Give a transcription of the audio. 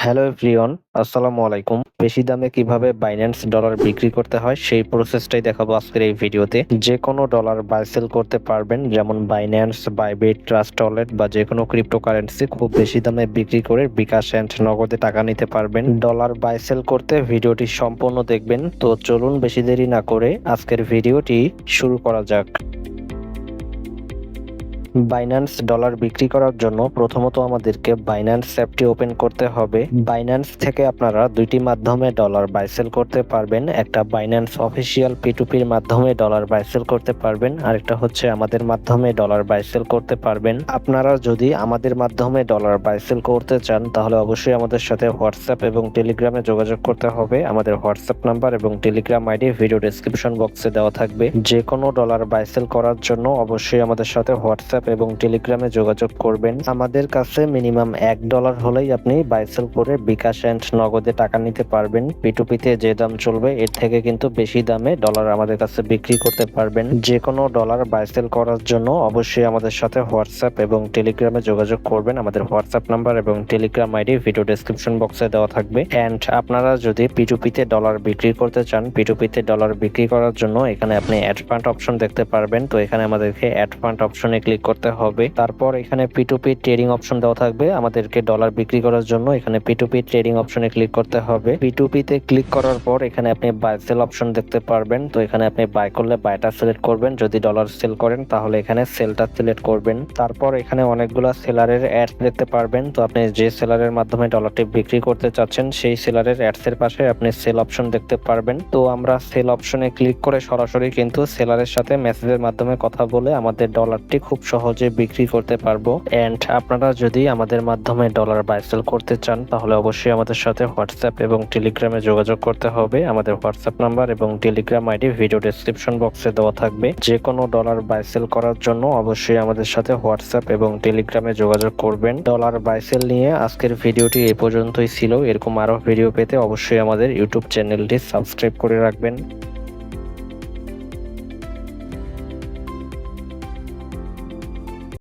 Hello everyone, আসসালামু আলাইকুম। বেশি দামে কিভাবে বাইন্যান্স ডলার বিক্রি করতে হয় সেই প্রসেসটাই দেখাবো আজকের এই ভিডিওতে। যে কোনো ডলার বাই সেল করতে পারবেন, যেমন বাইন্যান্স, বাইবিট, ট্রাস্ট ওয়ালেট বা যে কোনো ক্রিপ্টোকারেন্সি খুব বেশি দামে বিক্রি করে বিকাশ এন্ড নগদে টাকা নিতে পারবেন। ডলার বাই সেল করতে ভিডিওটি সম্পূর্ণ দেখবেন। তো চলুন বেশি দেরি না করে আজকের ভিডিওটি শুরু করা যাক। বাইন্যান্স ডলার বিক্রি করার জন্য প্রথমত আমাদেরকে বাইন্যান্স অ্যাপটি ওপেন করতে হবে। বাইন্যান্স থেকে আপনারা দুইটি মাধ্যমে ডলার বাই সেল করতে পারবেন। একটা বাইন্যান্স অফিসিয়াল P2P-র মাধ্যমে ডলার বাই সেল করতে পারবেন, আরেকটা হচ্ছে আমাদের মাধ্যমে ডলার বাই সেল করতে পারবেন। আপনারা যদি আমাদের মাধ্যমে ডলার বাই সেল করতে চান তাহলে অবশ্যই আমাদের সাথে হোয়াটসঅ্যাপ এবং টেলিগ্রামে যোগাযোগ করতে হবে। আমাদের হোয়াটসঅ্যাপ নাম্বার এবং টেলিগ্রাম আইডি ভিডিও ডেসক্রিপশন বক্সে দেওয়া থাকবে। যে কোনো ডলার বাই সেল করার জন্য অবশ্যই আমাদের সাথে হোয়াটসঅ্যাপ এবং টেলিগ্রামে যোগাযোগ করবেন। আমাদের কাছে মিনিমাম $1 হলেই আপনি বাই সেল করে বিকাশ এন্ড নগদে টাকা নিতে পারবেন। P2P-তে যে দাম চলবে এর থেকে কিন্তু বেশি দামে ডলার আমাদের কাছে বিক্রি করতে পারবেন। যে কোনো ডলার বাই সেল করার জন্য অবশ্যই আমাদের সাথে হোয়াটসঅ্যাপ এবং টেলিগ্রামে যোগাযোগ করবেন। আমাদের হোয়াটসঅ্যাপ নাম্বার এবং টেলিগ্রাম আইডি ভিডিও ডেসক্রিপশন বক্সে দেওয়া থাকবে। এন্ড আপনারা যদি P2P-তে ডলার বিক্রি করতে চান, P2P-তে ডলার বিক্রি করার জন্য এখানে আপনি অ্যাড ফান্ড অপশন দেখতে পারবেন। তো এখানে আমাদেরকে অ্যাড ফান্ড অপশনে ক্লিক করতে হবে। তারপর এখানে P2P ট্রেডিং অপশন দেওয়া থাকবে। আমাদেরকে ডলার বিক্রি করার জন্য এখানে P2P ট্রেডিং অপশনে ক্লিক করতে হবে। P2P-তে ক্লিক করার পর এখানে আপনি বাই সেল অপশন দেখতে পারবেন। তো এখানে আপনি বাই করলে বাইটা সিলেক্ট করবেন, যদি ডলার সেল করেন তাহলে এখানে সেলটা সিলেক্ট করবেন। তারপর এখানে অনেকগুলো সেলারের অ্যাড দেখতে পারবেন। তো আপনি যে সেলারের মাধ্যমে ডলারটি বিক্রি করতে চাচ্ছেন সেই সেলারের অ্যাডস এর পাশে আপনি সেল অপশন দেখতে পারবেন। তো আমরা সেল অপশনে ক্লিক করে সরাসরি কিন্তু সেলারের সাথে মেসেজের মাধ্যমে কথা বলে আমাদের ডলারটি খুব সহজে বিক্রি করতে পারবো। এন্ড আপনারা যদি আমাদের মাধ্যমে ডলার বাই সেল করতে চান তাহলে অবশ্যই আমাদের সাথে হোয়াটসঅ্যাপ এবং টেলিগ্রামে যোগাযোগ করতে হবে। আমাদের হোয়াটসঅ্যাপ নাম্বার এবং টেলিগ্রাম আইডি ভিডিও ডেসক্রিপশন বক্সে দেওয়া থাকবে। যে কোনো ডলার বাই সেল করার জন্য অবশ্যই আমাদের সাথে হোয়াটসঅ্যাপ এবং টেলিগ্রামে যোগাযোগ করবেন। ডলার বাই সেল নিয়ে আজকের ভিডিওটি এ পর্যন্তই ছিল। এরকম আরো ভিডিও পেতে অবশ্যই আমাদের ইউটিউব চ্যানেলটি সাবস্ক্রাইব করে রাখবেন।